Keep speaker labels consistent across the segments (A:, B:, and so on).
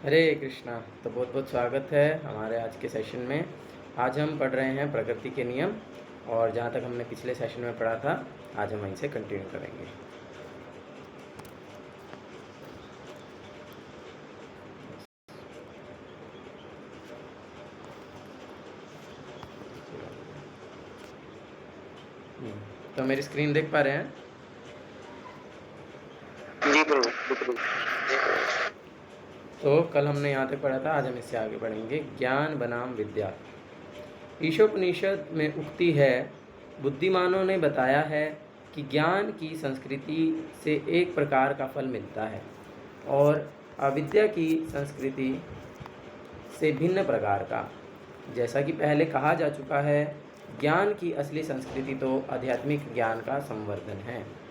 A: हरे कृष्णा। तो बहुत बहुत स्वागत है हमारे आज के सेशन में। आज हम पढ़ रहे हैं प्रकृति के नियम, और जहाँ तक हमने पिछले सेशन में पढ़ा था आज हम वहीं से कंटिन्यू करेंगे। तो मेरी स्क्रीन देख पा रहे हैं?
B: जी बिल्कुल।
A: तो कल हमने यहाँ तक पढ़ा था, आज हम इससे आगे बढ़ेंगे। ज्ञान बनाम विद्या। ईशोपनिषद में उक्ति है, बुद्धिमानों ने बताया है कि ज्ञान की संस्कृति से एक प्रकार का फल मिलता है और अविद्या की संस्कृति से भिन्न प्रकार का। जैसा कि पहले कहा जा चुका है, ज्ञान की असली संस्कृति तो आध्यात्मिक ज्ञान का संवर्धन है।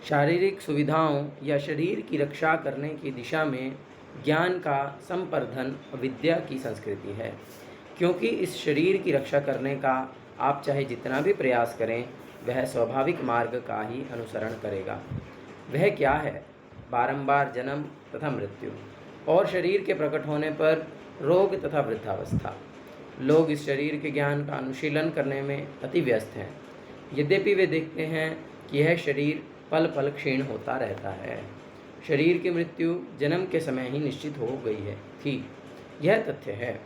A: शारीरिक सुविधाओं या शरीर की रक्षा करने की दिशा में ज्ञान का संवर्धन विद्या की संस्कृति है, क्योंकि इस शरीर की रक्षा करने का आप चाहे जितना भी प्रयास करें, वह स्वाभाविक मार्ग का ही अनुसरण करेगा। वह क्या है? बारंबार जन्म तथा मृत्यु और शरीर के प्रकट होने पर रोग तथा वृद्धावस्था। लोग इस शरीर के ज्ञान का अनुशीलन करने में अति व्यस्त हैं, यद्यपि वे देखते हैं कि यह शरीर पल पल क्षीण होता रहता है। शरीर की मृत्यु जन्म के समय ही निश्चित हो गई थी, यह तथ्य है।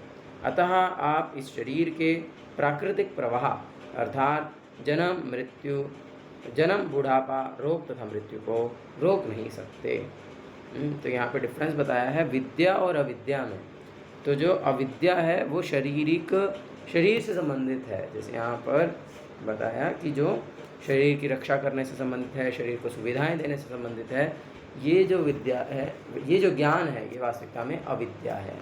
A: अतः आप इस शरीर के प्राकृतिक प्रवाह अर्थात जन्म, बुढ़ापा, रोग तथा मृत्यु को रोक नहीं सकते। तो यहाँ पे डिफरेंस बताया है विद्या और अविद्या में। तो जो अविद्या है वो शरीर से संबंधित है, जैसे यहाँ पर बताया कि जो शरीर की रक्षा करने से संबंधित है, शरीर को सुविधाएं देने से संबंधित है। ये जो विद्या है, ये जो ज्ञान है, ये वास्तविकता में अविद्या है।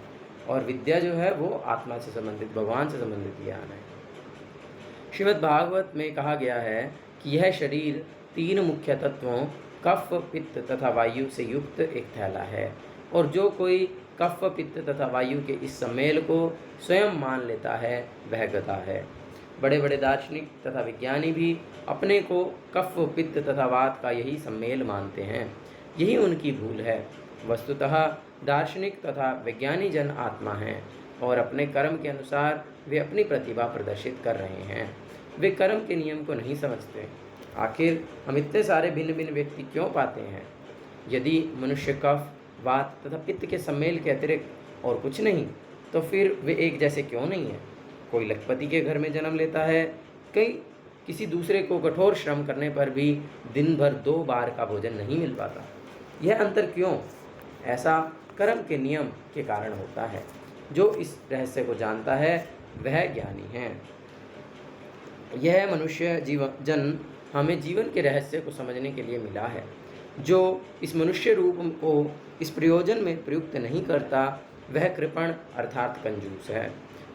A: और विद्या जो है वो आत्मा से संबंधित, भगवान से संबंधित ज्ञान है। श्रीमद् भागवत में कहा गया है कि यह शरीर 3 मुख्य तत्वों कफ, पित्त तथा वायु से युक्त एक थैला है, और जो कोई कफ, पित्त तथा वायु के इस सम्मेल को स्वयं मान लेता है वह गधा है। बड़े बड़े दार्शनिक तथा विज्ञानी भी अपने को कफ, पित्त तथा वात का यही सम्मेल मानते हैं। यही उनकी भूल है। वस्तुतः दार्शनिक तथा विज्ञानी जन आत्मा हैं और अपने कर्म के अनुसार वे अपनी प्रतिभा प्रदर्शित कर रहे हैं। वे कर्म के नियम को नहीं समझते। आखिर हम इतने सारे भिन्न भिन्न व्यक्ति क्यों पाते हैं? यदि मनुष्य कफ, वात तथा पित्त के सम्मेल के अतिरिक्त और कुछ नहीं, तो फिर वे एक जैसे क्यों नहीं हैं? कोई लखपति के घर में जन्म लेता है, किसी दूसरे को कठोर श्रम करने पर भी दिन भर 2 बार का भोजन नहीं मिल पाता। यह अंतर क्यों? ऐसा कर्म के नियम के कारण होता है। जो इस रहस्य को जानता है वह ज्ञानी है। यह मनुष्य जन्म हमें जीवन के रहस्य को समझने के लिए मिला है। जो इस मनुष्य रूप को इस प्रयोजन में प्रयुक्त नहीं करता वह कृपण अर्थात कंजूस है।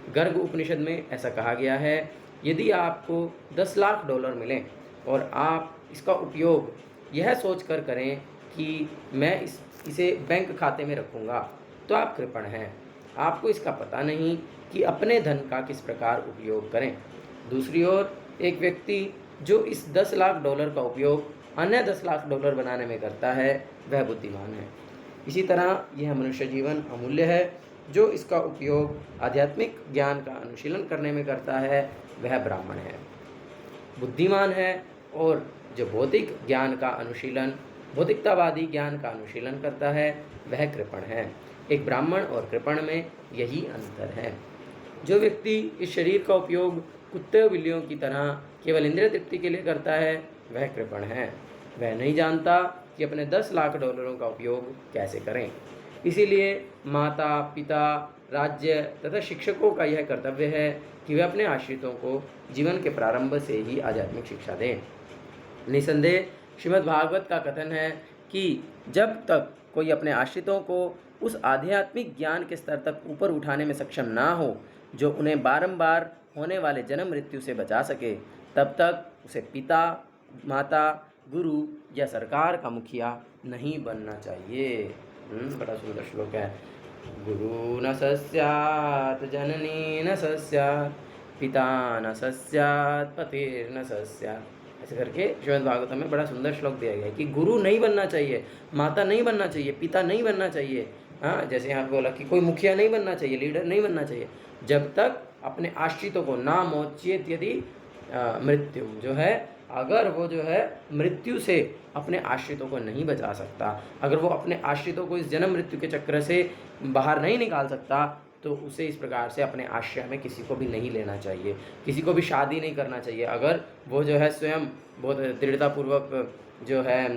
A: गर्ग उपनिषद में ऐसा कहा गया है, यदि आपको 10 लाख डॉलर मिलें और आप इसका उपयोग यह सोचकर करें कि मैं इसे बैंक खाते में रखूँगा, तो आप कृपण हैं। आपको इसका पता नहीं कि अपने धन का किस प्रकार उपयोग करें। दूसरी ओर एक व्यक्ति जो इस 10 लाख डॉलर का उपयोग अन्य 10 लाख डॉलर बनाने में करता है वह बुद्धिमान है। इसी तरह यह मनुष्य जीवन अमूल्य है। जो इसका उपयोग आध्यात्मिक ज्ञान का अनुशीलन करने में करता है वह ब्राह्मण है, बुद्धिमान है। और जो भौतिकतावादी ज्ञान का अनुशीलन करता है वह कृपण है। एक ब्राह्मण और कृपण में यही अंतर है। जो व्यक्ति इस शरीर का उपयोग कुत्ते बिल्लियों की तरह केवल इंद्रिय तृप्ति के लिए करता है वह कृपण है। वह नहीं जानता कि अपने 10 लाख डॉलरों का उपयोग कैसे करें। इसीलिए माता, पिता, राज्य तथा शिक्षकों का यह कर्तव्य है कि वे अपने आश्रितों को जीवन के प्रारंभ से ही आध्यात्मिक शिक्षा दें। निसंदेह श्रीमद् भागवत का कथन है कि जब तक कोई अपने आश्रितों को उस आध्यात्मिक ज्ञान के स्तर तक ऊपर उठाने में सक्षम ना हो जो उन्हें बारंबार होने वाले जन्म मृत्यु से बचा सके, तब तक उसे पिता, माता, गुरु या सरकार का मुखिया नहीं बनना चाहिए। बड़ा सुंदर श्लोक है। गुरु न सस्यात् जननी न सस्यात्, पिता न सस्यात् पतिर्न सस्यात्। ऐसे करके श्रीमद् भागवतम में बड़ा सुंदर श्लोक दिया गया है कि गुरु नहीं बनना चाहिए, माता नहीं बनना चाहिए, पिता नहीं बनना चाहिए, हाँ, जैसे यहाँ बोला कि कोई मुखिया नहीं बनना चाहिए, लीडर नहीं बनना चाहिए जब तक अपने आश्रितों को ना मोचेत यदि मृत्यु जो है, अगर वो जो है मृत्यु से अपने आश्रितों को नहीं बचा सकता, अगर वो अपने आश्रितों को इस जन्म मृत्यु के चक्र से बाहर नहीं निकाल सकता, तो उसे इस प्रकार से अपने आश्रय में किसी को भी नहीं लेना चाहिए, किसी को भी शादी नहीं करना चाहिए। अगर वो जो है स्वयं बहुत दृढ़तापूर्वक जो है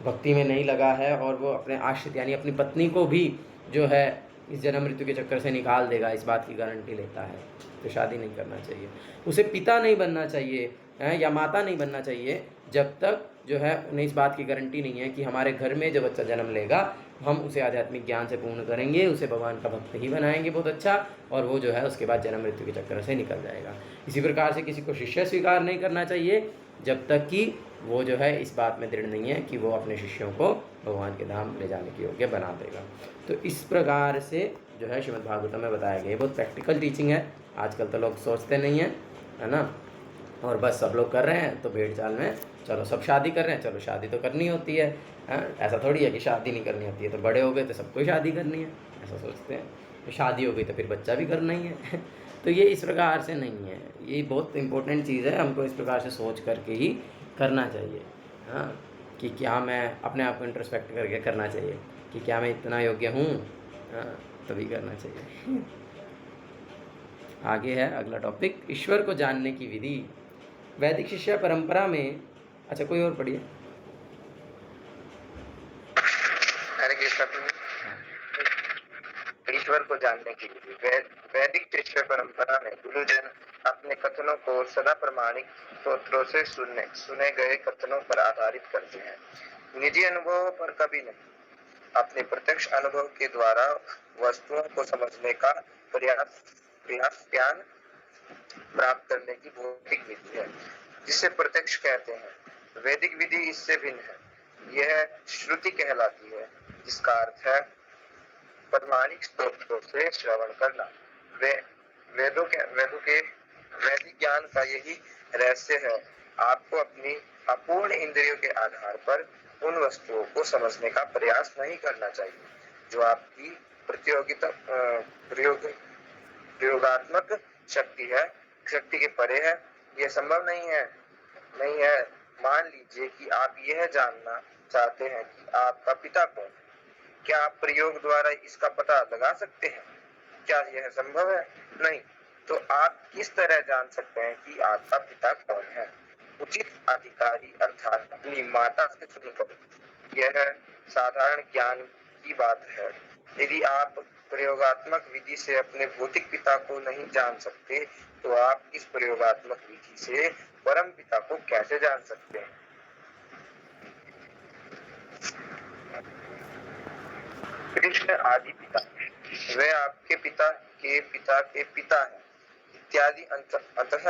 A: भक्ति में नहीं लगा है और वो अपने आश्रित यानी अपनी पत्नी को भी जो है इस जन्म मृत्यु के चक्कर से निकाल देगा, इस बात की गारंटी लेता है, तो शादी नहीं करना चाहिए। उसे पिता नहीं बनना चाहिए या माता नहीं बनना चाहिए जब तक जो है उन्हें इस बात की गारंटी नहीं है कि हमारे घर में जो बच्चा जन्म लेगा हम उसे आध्यात्मिक ज्ञान से पूर्ण करेंगे, उसे भगवान का भक्त ही बनाएंगे बहुत अच्छा, और वो जो है उसके बाद जन्म मृत्यु के चक्कर से निकल जाएगा। इसी प्रकार से किसी को शिष्य स्वीकार नहीं करना चाहिए जब तक कि वो जो है इस बात में दृढ़ नहीं है कि वो अपने शिष्यों को भगवान के धाम ले जाने के योग्य बना देगा। तो इस प्रकार से जो है श्रीमद् भागवतम में बताया गया। बहुत प्रैक्टिकल टीचिंग है, आजकल तो लोग सोचते नहीं हैं, है ना, और बस सब लोग कर रहे हैं तो भेड़ चाल में चलो सब शादी कर रहे हैं, चलो शादी तो करनी होती है, ऐसा थोड़ी है कि शादी नहीं करनी होती है, तो बड़े हो गए तो सबको शादी करनी है, ऐसा सोचते हैं। तो शादी हो गई तो फिर बच्चा भी करना ही है तो ये इस प्रकार से नहीं है, ये बहुत इंपॉर्टेंट चीज़ है, हमको इस प्रकार से सोच करके ही करना चाहिए। हाँ, कि क्या मैं अपने आप को इंट्रोस्पेक्ट करके करना चाहिए कि क्या मैं इतना योग्य हूँ, तभी करना चाहिए। आगे है अगला टॉपिक, ईश्वर को जानने की विधि। वैदिक शिष्य परंपरा में, अच्छा कोई और पढ़िए।
B: ईश्वर को जानने की विधि। वैदिक शिष्य परंपरा में गुरुजन अपने कथनों को सदा प्रमाणिक स्रोतों से सुने गए कथनों पर आधारित करते हैं, निजी अनुभव पर कभी नहीं। अपने प्रत्यक्ष अनुभव के द्वारा वस्तुओं को समझने का प्रयास ज्ञान प्राप्त करने की भौतिक विधि है, जिसे प्रत्यक्ष कहते हैं। वैदिक विधि इससे भिन्न है। यह श्रुति कहलाती है, जिसका अर्थ है प्रमाणिक स्रोतों से श्रवण करना। वेदों के वैदिक ज्ञान का यही रहस्य है। आपको अपनी अपूर्ण इंद्रियों के आधार पर उन वस्तुओं को समझने का प्रयास नहीं करना चाहिए जो आपकी प्रयोगात्मक शक्ति के परे है। यह संभव नहीं है। मान लीजिए कि आप यह जानना चाहते हैं कि आपका पिता कौन है। क्या आप प्रयोग द्वारा इसका पता लगा सकते हैं? क्या यह संभव है? नहीं। तो आप किस तरह जान सकते हैं कि आपका पिता कौन है? उचित अधिकारी अर्थात अपनी माता से सुनकर। यह साधारण ज्ञान की बात है। यदि आप प्रयोगात्मक विधि से अपने भौतिक पिता को नहीं जान सकते, तो आप इस प्रयोगात्मक विधि से परम पिता को कैसे जान सकते हैं? कृष्ण आदि पिता, वे आपके पिता के पिता हैं इत्यादि। अतः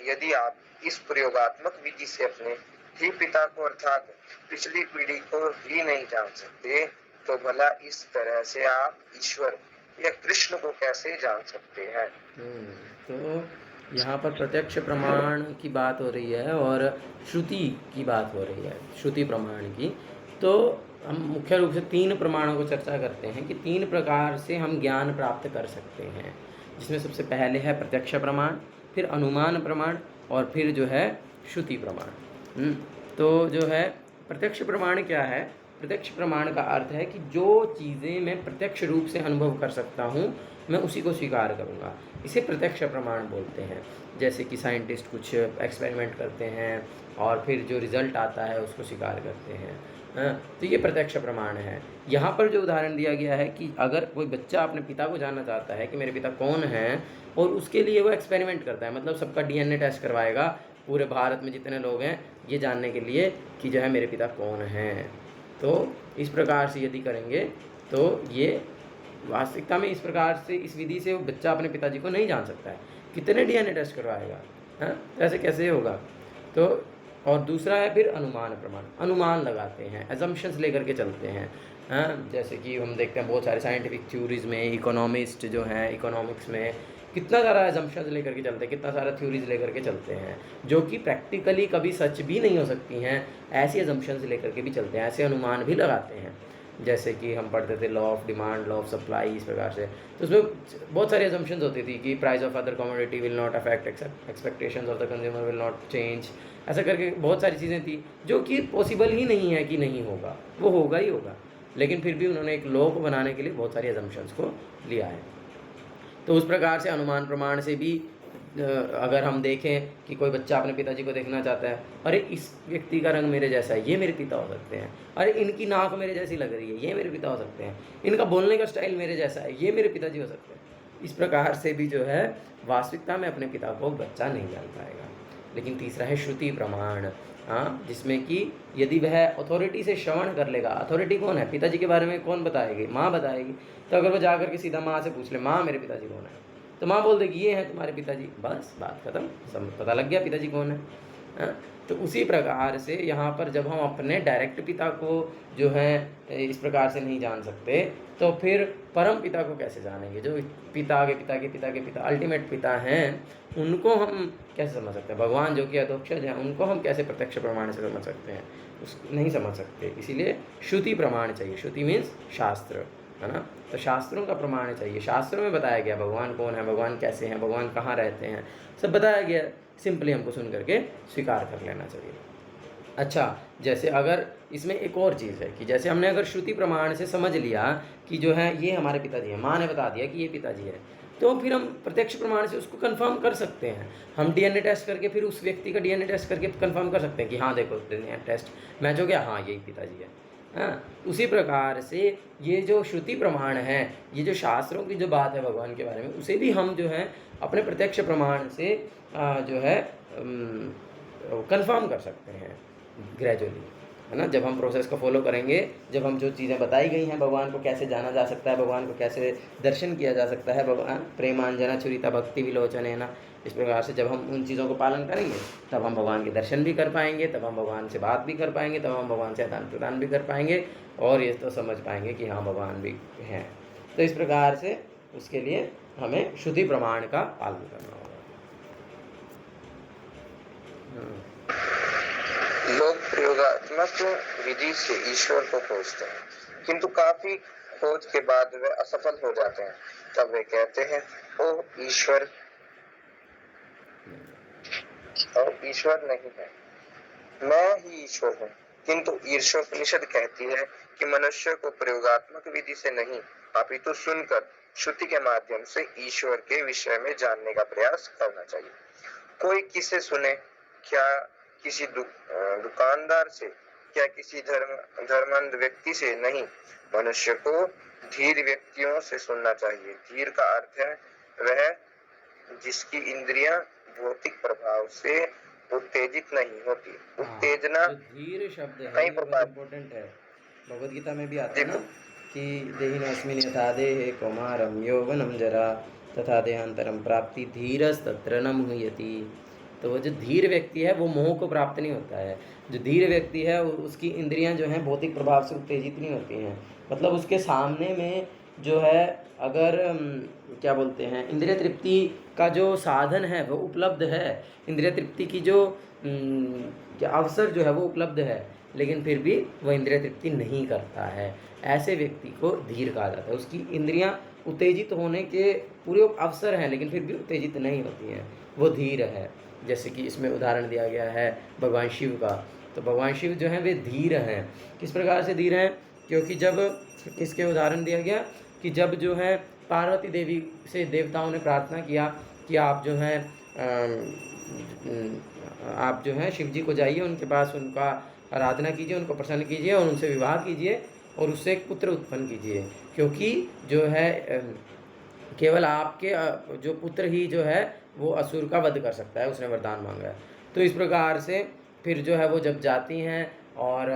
B: यदि आप इस प्रयोगात्मक विधि से अपने ही पिता को अर्थात पिछली पीढ़ी को ही नहीं जान सकते, तो भला इस तरह से आप ईश्वर या कृष्ण को कैसे जान सकते हैं?
A: तो यहाँ पर प्रत्यक्ष प्रमाण की बात हो रही है और श्रुति की बात हो रही है, श्रुति प्रमाण की। तो हम मुख्य रूप से 3 प्रमाणों को चर्चा करते हैं कि 3 प्रकार से हम ज्ञान प्राप्त कर सकते हैं, जिसमें सबसे पहले है प्रत्यक्ष प्रमाण, फिर अनुमान प्रमाण और फिर जो है श्रुति प्रमाण। तो जो है प्रत्यक्ष प्रमाण क्या है? प्रत्यक्ष प्रमाण का अर्थ है कि जो चीज़ें मैं प्रत्यक्ष रूप से अनुभव कर सकता हूँ मैं उसी को स्वीकार करूँगा, इसे प्रत्यक्ष प्रमाण बोलते हैं। जैसे कि साइंटिस्ट कुछ एक्सपेरिमेंट करते हैं और फिर जो रिज़ल्ट आता है उसको स्वीकार करते हैं, तो ये प्रत्यक्ष प्रमाण है। यहाँ पर जो उदाहरण दिया गया है कि अगर कोई बच्चा अपने पिता को जानना चाहता है कि मेरे पिता कौन हैं, और उसके लिए वो एक्सपेरिमेंट करता है, मतलब सबका DNA टेस्ट करवाएगा पूरे भारत में जितने लोग हैं ये जानने के लिए कि जो है मेरे पिता कौन हैं। तो इस प्रकार से यदि करेंगे तो ये वास्तविकता में इस प्रकार से इस विधि से वो बच्चा अपने पिताजी को नहीं जान सकता है, कितने DNA टेस्ट करवाएगा, ऐसे कैसे होगा। तो और दूसरा है फिर अनुमान प्रमाण, अनुमान लगाते हैं, एजम्पशंस लेकर के चलते हैं। जैसे कि हम देखते हैं बहुत सारे साइंटिफिक थ्योरीज में, इकोनॉमिस्ट जो हैं इकोनॉमिक्स में कितना सारा एजम्पशंस लेकर के चलते हैं, कितना सारा थ्योरीज लेकर के चलते हैं जो कि प्रैक्टिकली कभी सच भी नहीं हो सकती हैं, ऐसी एजम्पशंस लेकर के भी चलते हैं, ऐसे अनुमान भी लगाते हैं। जैसे कि हम पढ़ते थे law of demand, law of supply, इस प्रकार से। तो उसमें बहुत सारी अजम्पशंस होती थी कि price of other commodity will not affect expectations of the consumer will not change, ऐसा करके बहुत सारी चीज़ें थी जो कि पॉसिबल ही नहीं है कि नहीं होगा, वो होगा ही होगा। लेकिन फिर भी उन्होंने एक लॉ को बनाने के लिए बहुत सारी अजम्पशंस को लिया है। तो उस प्रकार से अनुमान प्रमाण से भी अगर हम देखें कि कोई बच्चा अपने पिताजी को देखना चाहता है, अरे इस व्यक्ति का रंग मेरे जैसा है, ये मेरे पिता हो सकते हैं, अरे इनकी नाक मेरे जैसी लग रही है, ये मेरे पिता हो सकते हैं, इनका बोलने का स्टाइल मेरे जैसा है, ये मेरे पिताजी हो सकते हैं। इस प्रकार से भी जो है वास्तविकता में अपने पिता को बच्चा नहीं जान पाएगा। लेकिन तीसरा है श्रुति प्रमाण, हाँ, जिसमें कि यदि वह अथॉरिटी से श्रवण कर लेगा, अथॉरिटी कौन है, पिताजी के बारे में कौन बताएगी, माँ बताएगी। तो अगर वो जाकर के सीधा माँ से पूछ ले, माँ मेरे पिताजी कौन है, तो माँ बोल देगी ये हैं तुम्हारे पिताजी, बस बात खत्म, सब पता लग गया पिताजी कौन है, हाँ? तो उसी प्रकार से यहाँ पर जब हम अपने डायरेक्ट पिता को जो है इस प्रकार से नहीं जान सकते, तो फिर परम पिता को कैसे जानेंगे, जो पिता के पिता के पिता के पिता अल्टीमेट पिता हैं, उनको हम कैसे समझ सकते हैं। भगवान जो कि अधोक्षज हैं, उनको हम कैसे प्रत्यक्ष प्रमाण से समझ सकते हैं, नहीं समझ सकते। इसीलिए श्रुति प्रमाण चाहिए। श्रुति मीन्स शास्त्र, है ना। तो शास्त्रों का प्रमाण चाहिए। शास्त्रों में बताया गया भगवान कौन है, भगवान कैसे हैं, भगवान कहाँ रहते हैं, सब बताया गया। सिंपली हमको सुन करके स्वीकार कर लेना चाहिए। अच्छा, जैसे अगर इसमें एक और चीज़ है कि जैसे हमने अगर श्रुति प्रमाण से समझ लिया कि जो है ये हमारे पिताजी हैं, माँ ने बता दिया कि ये पिताजी है, तो फिर हम प्रत्यक्ष प्रमाण से उसको कंफर्म कर सकते हैं। हम डीएनए टेस्ट करके फिर उस व्यक्ति का डीएनए टेस्ट करके कंफर्म कर सकते हैं कि हाँ देखो डीएनए टेस्ट मैच हो गया, हाँ यही पिताजी है। हाँ, उसी प्रकार से ये जो श्रुति प्रमाण है, ये जो शास्त्रों की जो बात है भगवान के बारे में, उसे भी हम जो है अपने प्रत्यक्ष प्रमाण से जो है कंफर्म कर सकते हैं ग्रेजुअली, है ना। जब हम प्रोसेस को फॉलो करेंगे, जब हम जो चीज़ें बताई गई हैं, भगवान को कैसे जाना जा सकता है, भगवान को कैसे दर्शन किया जा सकता है, भगवान प्रेमांजना छुरिता भक्ति विलोचन है ना, इस प्रकार से जब हम उन चीज़ों को पालन करेंगे, तब हम भगवान के दर्शन भी कर पाएंगे, तब हम भगवान से बात भी कर पाएंगे, तब हम भगवान से आदान प्रदान भी कर पाएंगे, और ये तो समझ पाएंगे कि हाँ भगवान भी हैं। तो इस प्रकार से उसके लिए हमें श्रुति प्रमाण का पालन करना होगा।
B: लोग प्रयोगात्मक विधि से ईश्वर को खोजते हैं, किंतु काफी खोज के बाद वे असफल हो जाते हैं। तब वे कहते हैं ओ ईश्वर नहीं है, मैं ही ईश्वर हूँ। किंतु ईर्षोपनिषद कहती है कि मनुष्य को प्रयोगात्मक विधि से नहीं, अपितु सुनकर श्रुति के माध्यम से ईश्वर के विषय में जानने का प्रयास करना चाहिए। कोई किसे सुने, क्या किसी दुकानदार से, क्या किसी धर्मंद व्यक्ति से नहीं, मनुष्य को धीर व्यक्तियों से सुनना चाहिए। धीर का अर्थ है वह जिसकी इंद्रियां भौतिक प्रभाव से उत्तेजित नहीं होती। उत्तेजना
A: धीर शब्द है,
B: कई
A: बहुत इम्पोर्टेंट है। भगवद गीता में भी आता है ना कि देहिनोऽस्मिन् यथा देहे कौमारं यौवनं जरा तथा देहांतरं प्राप्ति धीरस्तत्र न मुह्यति। तो वो जो धीर व्यक्ति है वो मोह को प्राप्त नहीं होता है। जो धीर व्यक्ति है उसकी इंद्रियां जो हैं भौतिक प्रभाव से उत्तेजित नहीं होती हैं। मतलब उसके सामने में जो है अगर क्या बोलते हैं, इंद्रिय तृप्ति का जो साधन है वो उपलब्ध है, इंद्रिय तृप्ति की जो अवसर जो है वो उपलब्ध है, लेकिन फिर भी वह इंद्रिय तृप्ति नहीं करता है, ऐसे व्यक्ति को धीर कहा जाता है। उसकी इंद्रियां उत्तेजित होने के पूरे अवसर हैं लेकिन फिर भी उत्तेजित नहीं होती हैं, वो धीर है। जैसे कि इसमें उदाहरण दिया गया है भगवान शिव का। तो भगवान शिव जो हैं वे धीर हैं। किस प्रकार से धीर हैं? क्योंकि जब इसके उदाहरण दिया गया कि जब जो है पार्वती देवी से देवताओं ने प्रार्थना किया कि आप जो है शिव जी को जाइए, उनके पास उनका आराधना कीजिए, उनको प्रसन्न कीजिए और उनसे विवाह कीजिए और उससे एक पुत्र उत्पन्न कीजिए, क्योंकि जो है केवल आपके जो पुत्र ही जो है वो असुर का वध कर सकता है, उसने वरदान मांगा है। तो इस प्रकार से फिर जो है वो जब जाती हैं और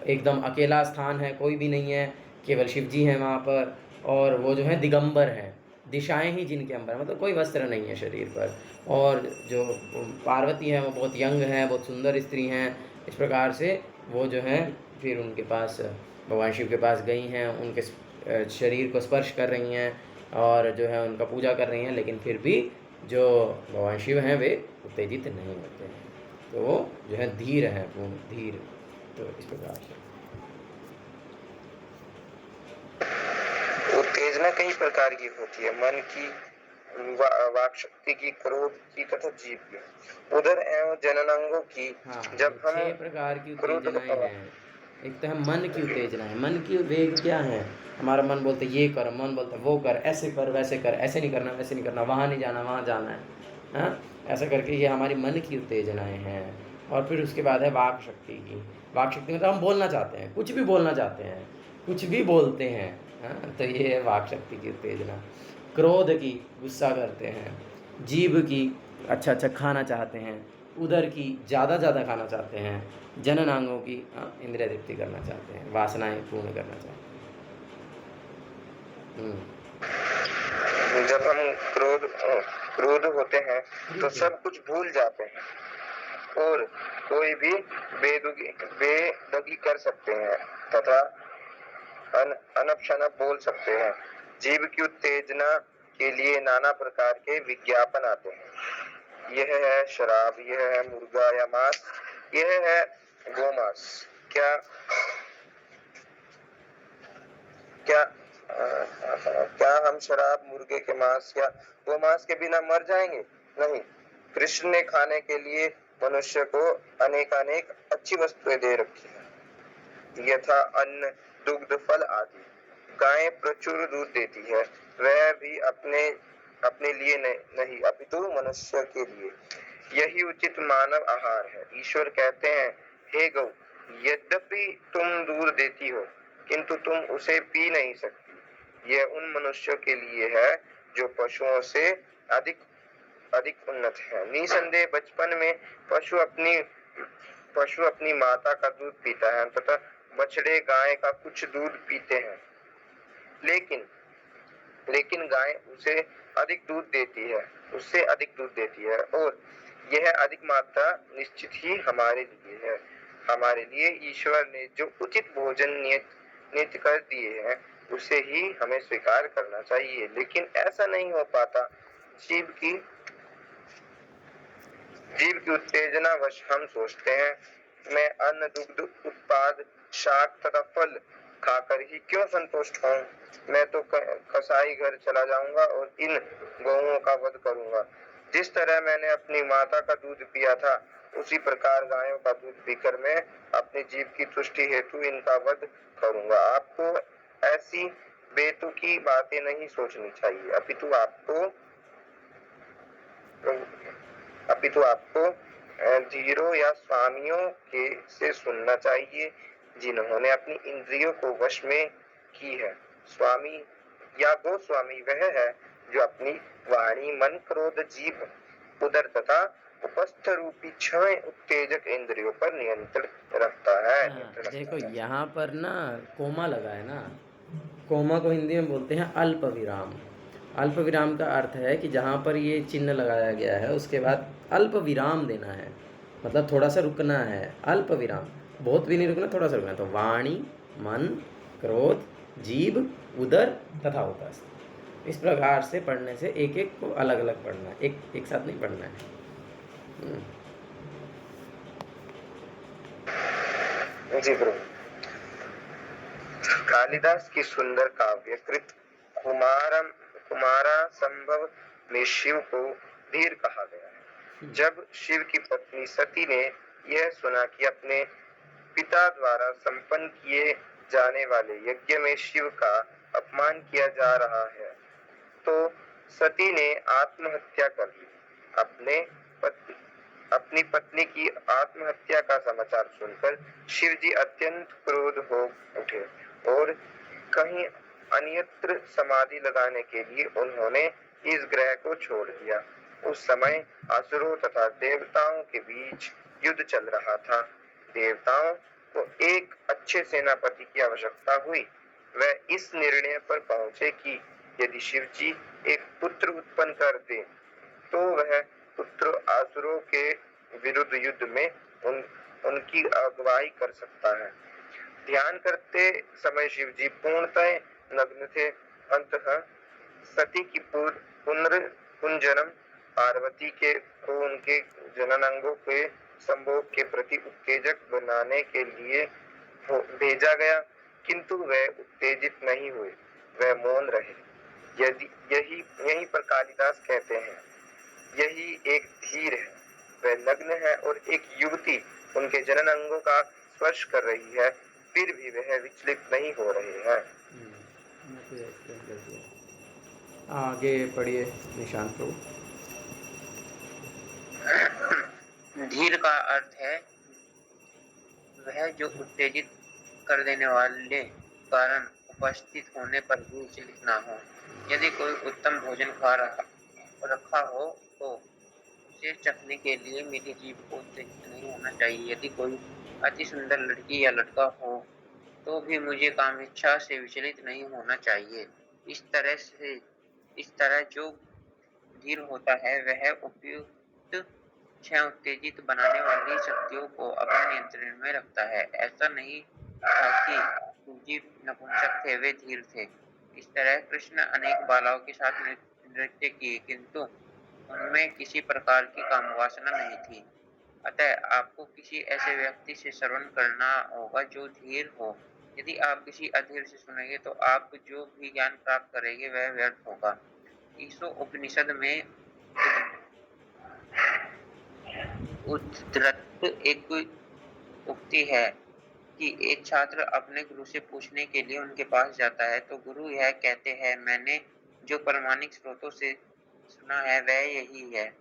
A: एकदम अकेला स्थान है, कोई भी नहीं है, केवल शिव जी हैं वहाँ पर, और वो जो है दिगंबर हैं, दिशाएं ही जिनके अंबर, मतलब कोई वस्त्र नहीं है शरीर पर। और जो पार्वती हैं वो बहुत यंग हैं, बहुत सुंदर स्त्री हैं। इस प्रकार से वो जो हैं फिर उनके पास भगवान शिव के पास गई हैं, उनके शरीर को स्पर्श कर रही हैं और जो है उनका पूजा कर रही हैं, लेकिन फिर भी जो भगवान शिव हैं वे उत्तेजित नहीं होते हैं। तो वो जो है धीर हैं, पूर्ण धीर। तो इस प्रकार से
B: उत्तेजना कई प्रकार की होती है, मन की, वाक शक्ति की, क्रोध की तथा जीव की, उदर एवं जननांगों की।
A: हाँ,
B: जब
A: तो
B: हम
A: 6 प्रकार की
B: क्रोध
A: उत्तेजनाएं हैं। एक तो है मन की उत्तेजना है। मन की वेग क्या है? हमारा मन बोलता है ये कर, मन बोलता है वो कर, ऐसे कर, वैसे कर, ऐसे नहीं करना, वैसे नहीं करना, वहाँ नहीं जाना, वहाँ जाना है, हाँ, ऐसा करके ये हमारी मन की उत्तेजनाएं हैं। और फिर उसके बाद है वाक शक्ति की। वाक शक्ति मतलब हम बोलना चाहते हैं, कुछ भी बोलना चाहते हैं, कुछ भी बोलते हैं, हाँ, तो ये है वाक शक्ति की उत्तेजना। क्रोध की, गुस्सा करते हैं। जीभ की, अच्छा अच्छा खाना चाहते हैं। उदर की, ज़्यादा ज़्यादा खाना चाहते हैं। जननांगों की, इंद्रिय तृप्ति करना चाहते हैं, वासनाएं पूर्ण करना चाहते हैं।
B: जब हम क्रोध होते हैं तो सब कुछ भूल जाते हैं और कोई भी बेदगी कर सकते हैं तथा अनपशनप बोल सकते हैं। जीव की उत्तेजना के लिए नाना प्रकार के विज्ञापन आते हैं। यह है शराब, यह है मुर्गा या मांस, यह है गोमांस। क्या क्या क्या हम शराब, मुर्गे के मांस या गोमांस के बिना मर जाएंगे? नहीं। कृष्ण ने खाने के लिए मनुष्य को अनेकानेक अच्छी वस्तुएं दे रखी है, यथा अन्न, दुग्ध, फल आदि। गाय प्रचुर दूध देती है, वह भी अपने लिए नहीं अपितु मनुष्य के लिए। यही उचित मानव आहार है। ईश्वर कहते हैं, हे गौ, यद्यपि तुम दूध देती हो किंतु तुम उसे पी नहीं सकती। यह उन मनुष्यों के लिए है जो पशुओं से अधिक उन्नत है। निसंदेह बचपन में पशु अपनी माता का दूध पीता है तथा बछड़े गाय का कुछ दूध पीते हैं, लेकिन गाय उससे अधिक दूध देती है और यह अधिक मात्रा निश्चित ही हमारे लिए है। हमारे लिए ईश्वर ने जो उचित भोजन नियत कर दिए हैं उसे ही हमें स्वीकार करना चाहिए, लेकिन ऐसा नहीं हो पाता। जीव की उत्तेजना वश हम सोचते हैं, मैं अन्न, दुग्ध, उत्पाद, शाक तथा फल खाकर ही क्यों संतुष्ट हूँ? मैं तो कसाई घर चला जाऊंगा और इन गौओं का वध करूंगा। जिस तरह मैंने अपनी माता का दूध पिया था, उसी प्रकार गायों का दूध पीकर मैं अपनी जीव की तुष्टि हेतु इनका वध करूंगा। आपको ऐसी बेतुकी बातें नहीं सोचनी चाहिए, अपितु आपको धीरों या स्वामियों के से सुनना चाहिए जिन्होंने अपनी इंद्रियों को वश में की है। स्वामी या गोस्वामी वह है जो अपनी वाणी, मन, क्रोध, जीभ, उदर तथा उपस्थ रूपी 6 उत्तेजक इंद्रियों पर नियंत्रण रखता है।
A: देखो यहाँ पर ना कोमा लगा है ना, कोमा को हिंदी में बोलते हैं अल्प विराम। अल्प विराम का अर्थ है कि जहाँ पर ये चिन्ह लगाया गया है उसके बाद अल्प विराम देना है, मतलब थोड़ा सा रुकना है। अल्प विराम, बहुत भी नहीं रुकना, थोड़ा सा रुकना। तो वाणी, मन, क्रोध, जीभ, उदर तथा उपस्थ, इस प्रकार से पढ़ने से एक एक को अलग अलग पढ़ना है, एक साथ नहीं पढ़ना है।
B: जी प्रभु। कालिदास की सुंदर काव्य कृत कुमारा संभव में शिव को धीर कहा गया है। जब शिव की पत्नी सती ने यह सुना कि अपने पिता द्वारा संपन्न किए जाने वाले यज्ञ में शिव का अपमान किया जा रहा है, तो सती ने आत्महत्या कर ली। अपनी पत्नी की आत्महत्या का समाचार सुनकर शिव जी अत्यंत क्रोध हो उठे और कहीं अन्यत्र समाधि लगाने के लिए उन्होंने इस ग्रह को छोड़ दिया। उस समय असुरों तथा देवताओं के बीच युद्ध चल रहा था। देवताओं को एक अच्छे सेनापति की आवश्यकता हुई। वह इस निर्णय पर पहुंचे कि यदि शिव जी एक पुत्र उत्पन्न कर दे तो वह पुत्र असुरों के विरुद्ध युद्ध में उनकी अगुवाई कर सकता है। ध्यान करते समय शिव जी पूर्णतः नग्न थे। अंततः सती की पुनर्जन्म पार्वती को उनके जननांगों के संभोग के प्रति उत्तेजक बनाने के लिए भेजा गया, किंतु वह उत्तेजित नहीं हुए, वह मौन रहे। यदि यही यहीं पर कालिदास कहते हैं, यही एक धीर है, वह नग्न है और एक युवती उनके जनन अंगों का स्पर्श कर रही है, फिर भी वह विचलित नहीं हो रहे हैं।
A: मैं तो एक्सप्लेन कर दिया, आगे पढ़िए निशांत प्रभु।
C: धीर का अर्थ है वह जो उत्तेजित कर देने वाले कारण उपस्थित होने पर भी विचलित ना हो। यदि कोई उत्तम भोजन खा रखा हो तो उसे चखने के लिए मेरी जीभ को उत्तेजित नहीं होना चाहिए। यदि कोई अति सुंदर लड़की या लड़का हो तो भी मुझे कामेच्छा से विचलित नहीं होना चाहिए। इस तरह जो धीर होता है वह उपयुक्त क्षय उत्तेजित बनाने वाली शक्तियों को अपने नियंत्रण में रखता है। ऐसा नहीं था कि सूजी नपुंसक थे, वे धीर थे। इस तरह कृष्ण अनेक बालाओं के साथ नृत्य किए, किंतु उनमें किसी प्रकार की कामवासना नहीं थी। अतः आपको किसी ऐसे व्यक्ति से श्रवण करना होगा जो धीर हो। यदि आप किसी अधीर से सुनेंगे तो आप जो भी ज्ञान प्राप्त करेंगे वह व्यर्थ होगा। ईशो उपनिषद में उद्धृत एक उक्ति है कि एक छात्र अपने गुरु से पूछने के लिए उनके पास जाता है तो गुरु यह कहते हैं, मैंने जो प्रामाणिक स्रोतों से सुना है वह यही है।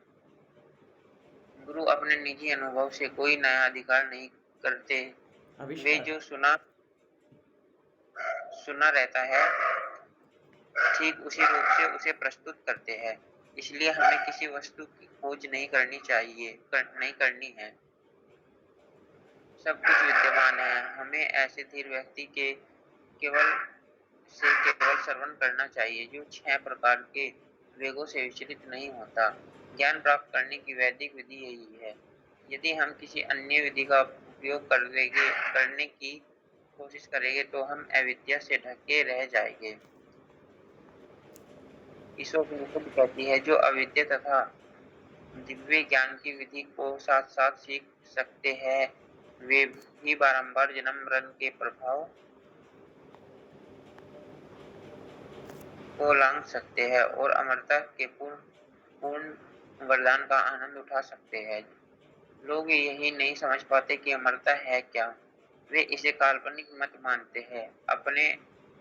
C: गुरु अपने निजी अनुभव से कोई नया अधिकार नहीं करते। वे जो सुना रहता है ठीक उसी रूप से उसे प्रस्तुत करते हैं। इसलिए हमें किसी वस्तु की खोज नहीं करनी है। सब कुछ विद्यमान है। हमें ऐसे धीर व्यक्ति के केवल श्रवण करना चाहिए जो 6 प्रकार के वेगों से विचलित नहीं होता। ज्ञान प्राप्त करने की वैदिक विधि यही है। यदि हम किसी अन्य विधि का उपयोग करने की कोशिश करेंगे तो हम अविद्या से ढके रह जाएंगे। ईशोपनिषद कहती है, जो अविद्या तथा दिव्य ज्ञान की विधि को साथ साथ सीख सकते हैं वे भी बारंबार जन्म मरण के प्रभाव को लांघ सकते हैं और अमरता के पूर्ण वरदान का आनंद उठा सकते हैं। लोग यही नहीं समझ पाते कि अमरता है क्या। वे इसे काल्पनिक मत मानते हैं।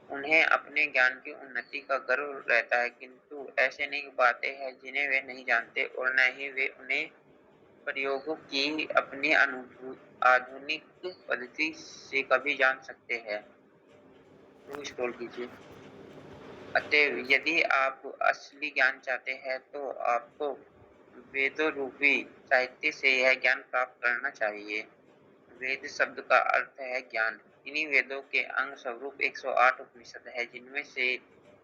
C: उन्हें अपने ज्ञान की उन्नति का गर्व रहता है, किंतु ऐसे नहीं बातें हैं जिन्हें वे नहीं जानते और न ही वे उन्हें प्रयोगों की अपनी आधुनिक पद्धति से कभी जान सकते हैं। स्क्रॉल कीजिए। अतः यदि आप असली ज्ञान चाहते हैं तो आपको वेदों रूपी साहित्य से यह ज्ञान प्राप्त करना चाहिए। वेद शब्द का अर्थ है ज्ञान। इन्हीं वेदों के अंग स्वरूप 108 उपनिषद है, जिनमें से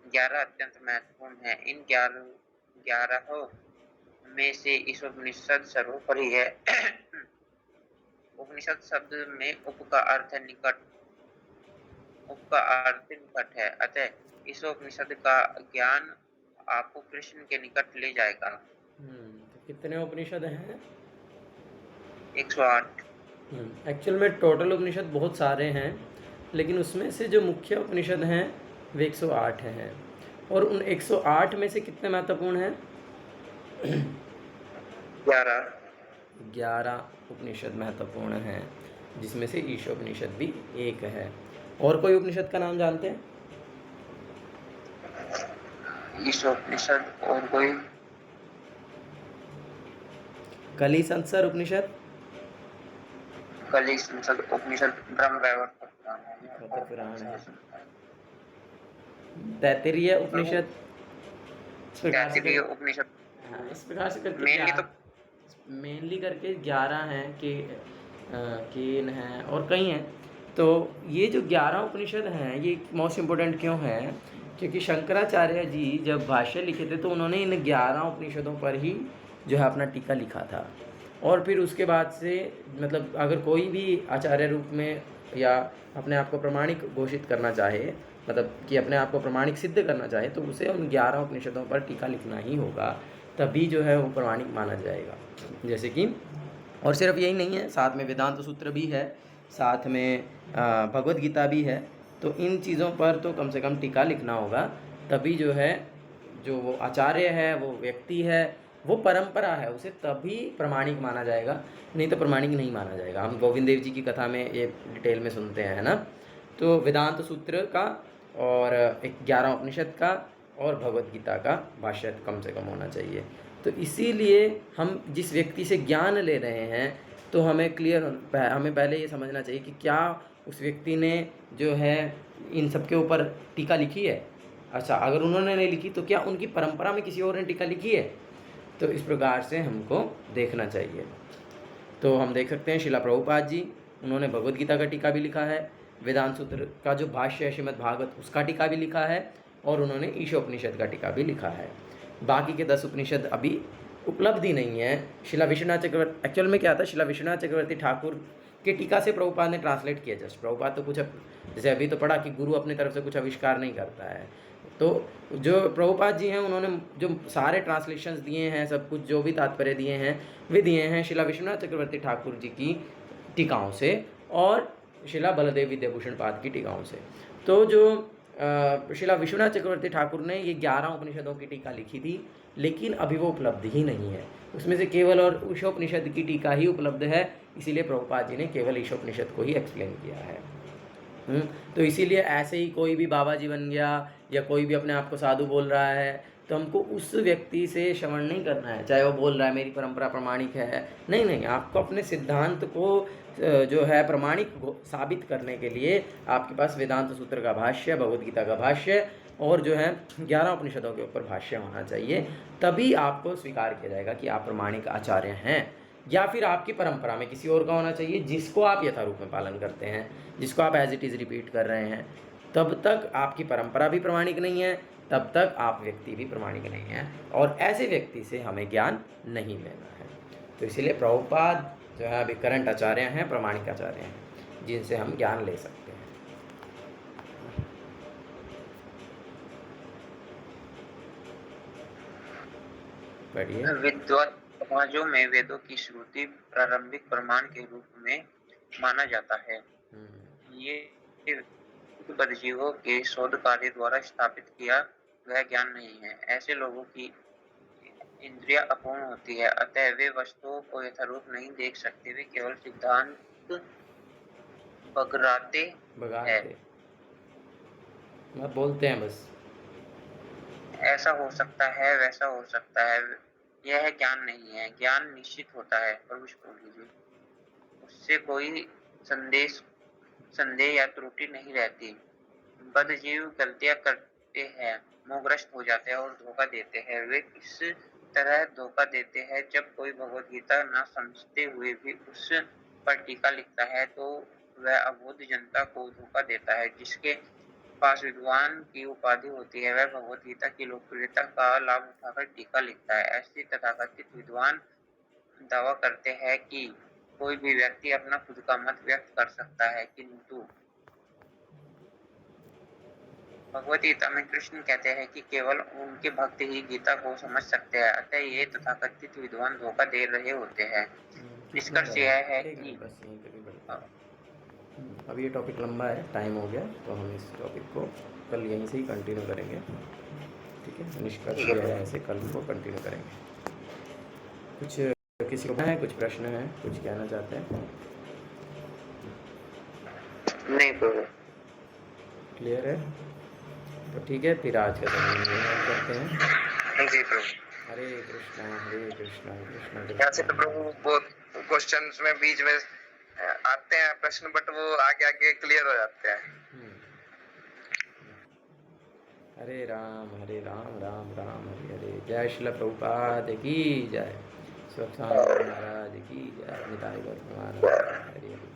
C: 11 अत्यंत महत्वपूर्ण है। इन 11 में से ईशोपनिषद सर्वोपरि है। उपनिषद शब्द में उप का अर्थ निकट है। अतः ईशोपनिषद का ज्ञान आपको कृष्ण के निकट ले जाएगा।
A: तो कितने उपनिषद हैं?
C: 108।
A: एक्चुअल में टोटल उपनिषद बहुत सारे हैं, लेकिन उसमें से जो मुख्य उपनिषद हैं वे 108 हैं। और उन 108 में से कितने महत्वपूर्ण हैं? 11 उपनिषद महत्वपूर्ण हैं, जिसमें से ईशोपनिषद भी एक है। और कोई उपनिषद का नाम जानते हैं?
C: ईशोपनिषद और कोई?
A: कली संसार उपनिषद,
C: उपनिषद ब्रह्म वैवर्त
A: पुराण है। तैत्तिरीय उपनिषद,
C: उपनिषद।
A: हाँ, इस प्रकार से करके मेनली करके 11 हैं कि केन हैं और कई हैं। तो ये जो 11 उपनिषद हैं ये मोस्ट इम्पोर्टेंट क्यों हैं? क्योंकि शंकराचार्य जी जब भाष्य लिखे थे तो उन्होंने इन 11 उपनिषदों पर ही जो है अपना टीका लिखा था। और फिर उसके बाद से मतलब अगर कोई भी आचार्य रूप में या अपने आप को प्रमाणिक घोषित करना चाहे, मतलब कि अपने आप को प्रमाणिक सिद्ध करना चाहे, तो उसे उन 11 उपनिषदों पर टीका लिखना ही होगा, तभी जो है वो प्रमाणिक माना जाएगा। जैसे कि और सिर्फ यही नहीं है, साथ में वेदांत सूत्र भी है, साथ में भगवद गीता भी है। तो इन चीज़ों पर तो कम से कम टीका लिखना होगा, तभी जो है जो वो आचार्य है, वो व्यक्ति है, वो परंपरा है, उसे तभी प्रामाणिक माना जाएगा, नहीं तो प्रामाणिक नहीं माना जाएगा। हम गोविंद देव जी की कथा में ये डिटेल में सुनते हैं, है ना। तो वेदांत सूत्र का और 11 उपनिषद का और भगवत गीता का भाष्य कम से कम होना चाहिए। तो इसीलिए हम जिस व्यक्ति से ज्ञान ले रहे हैं तो हमें हमें पहले ये समझना चाहिए कि क्या उस व्यक्ति ने जो है इन सब के ऊपर टीका लिखी है। अच्छा, अगर उन्होंने नहीं लिखी तो क्या उनकी परंपरा में किसी और ने टीका लिखी है। तो इस प्रकार से हमको देखना चाहिए। तो हम देख सकते हैं शिला प्रभुपाद जी, उन्होंने भगवत गीता का टीका भी लिखा है, वेदांत सूत्र का जो भाष्य है श्रीमद् भागवत उसका टीका भी लिखा है, और उन्होंने ईशोपनिषद का टीका भी लिखा है। बाकी के 10 उपनिषद अभी उपलब्ध ही नहीं है। शिला विश्वनाथ चक्रवर्ती, एक्चुअल में क्या था, शिला विश्वनाथ चक्रवर्ती ठाकुर के टीका से प्रभुपाद ने ट्रांसलेट किया। जस्ट प्रभुपाद तो कुछ, जैसे अभी तो पढ़ा कि गुरु अपनी तरफ से कुछ आविष्कार नहीं करता है, तो जो प्रभुपाद जी हैं उन्होंने जो सारे ट्रांसलेशंस दिए हैं, सब कुछ जो भी तात्पर्य दिए हैं वे दिए हैं शिला विश्वनाथ चक्रवर्ती ठाकुर जी की टीकाओं से और शिला बलदेव विद्याभूषण पाद की टीकाओं से। तो जो शिला विश्वनाथ चक्रवर्ती ठाकुर ने ये 11 उपनिषदों की टीका लिखी थी, लेकिन अभी वो उपलब्ध ही नहीं है। उसमें से केवल और ईशोपनिषद की टीका ही उपलब्ध है, इसीलिए प्रभुपाद जी ने केवल ईशोपनिषद को ही एक्सप्लेन किया है। तो इसीलिए ऐसे ही कोई भी बाबा जी बन गया या कोई भी अपने आप को साधु बोल रहा है तो हमको उस व्यक्ति से श्रवण नहीं करना है, चाहे वो बोल रहा है मेरी परंपरा प्रमाणिक है, नहीं, आपको अपने सिद्धांत को जो है प्रमाणिक साबित करने के लिए आपके पास वेदांत सूत्र का भाष्य, भगवद गीता का भाष्य और जो है 11 उपनिषदों के ऊपर भाष्य होना चाहिए, तभी आपको स्वीकार किया जाएगा कि आप प्रमाणिक आचार्य हैं। या फिर आपकी परंपरा में किसी और का होना चाहिए जिसको आप यथारूप में पालन करते हैं, जिसको आप एज इट इज़ रिपीट कर रहे हैं। तब तक आपकी परंपरा भी प्रमाणिक नहीं है, तब तक आप व्यक्ति भी प्रमाणिक नहीं है, और ऐसे व्यक्ति से हमें ज्ञान नहीं लेना है। तो इसीलिए प्रभुपाद जो है अभी करंट आचार्य हैं, प्रमाणिक आचार्य हैं, जिनसे हम ज्ञान ले सकते हैं। बढ़िया।
C: विद्वत समाजों में वेदों की श्रुति प्रारंभिक प्रमाण के रूप में माना जाता है। ये बद्धजीवों के शोध कार्य द्वारा स्थापित किया गया ज्ञान नहीं है। ऐसे लोगों की इंद्रिया अपूर्ण होती है, अतः वे वस्तुओं को यथारूप नहीं देख सकते, वे केवल सिद्धांत बगराते हैं,
A: बोलते हैं बस।
C: ऐसा हो सकता है, वैसा हो सकता है, यह ज्ञान नहीं है। ज्ञान निश्चित होता है, प्रभु बोल लीजिए, उससे कोई संदेह या त्रुटि नहीं रहती। बद्धजीव गलतियां करते हैं, मोहग्रस्त हो जाते हैं और धोखा देते हैं। वे किस तरह धोखा देते हैं, जब कोई भगवत गीता न समझते हुए भी उस पर टीका लिखता है तो वह अबोध जनता को धोखा देता है। जिसके पास विद्वान की उपाधि होती है वह भगवत गीता की लोकप्रियता का लाभ उठाकर टीका लिखता है। ऐसे तथाकथित विद्वान दावा करते हैं कि कोई भी व्यक्ति अपना खुद का मत व्यक्त कर सकता है, किंतु भगवत गीता में कृष्ण कहते हैं कि केवल उनके भक्त ही गीता को समझ सकते हैं। अतः ये तथाकथित विद्वान धोखा दे रहे होते हैं। निष्कर्ष यह है कि
A: अब ये टॉपिक लंबा है, टाइम हो गया, तो हम इस टॉपिक को कल यहीं से ही कंटिन्यू करेंगे। ठीक है, निष्कर्ष यह है, ऐसे कल को कंटिन्यू करेंगे। कुछ किसी को है, कुछ प्रश्न है, कुछ कहना चाहते हैं?
C: नहीं प्रभु,
A: क्लियर है? तो ठीक है, फिर आज का समय करते हैं।
B: जी प्रभु।
A: हरे कृष्णा कृष्णा
B: यहाँ से तो प्रभु बहुत क्वेश्चंस में बीच में आते हैं प्रश्न, बट वो आगे आगे क्लियर हो जाते हैं।
A: हरे राम राम राम हरे हरे। जय श्रील प्रभुपाद की जय, स्वच्छानंद महाराज की जय, निताई गौर भगवान हरे हरे।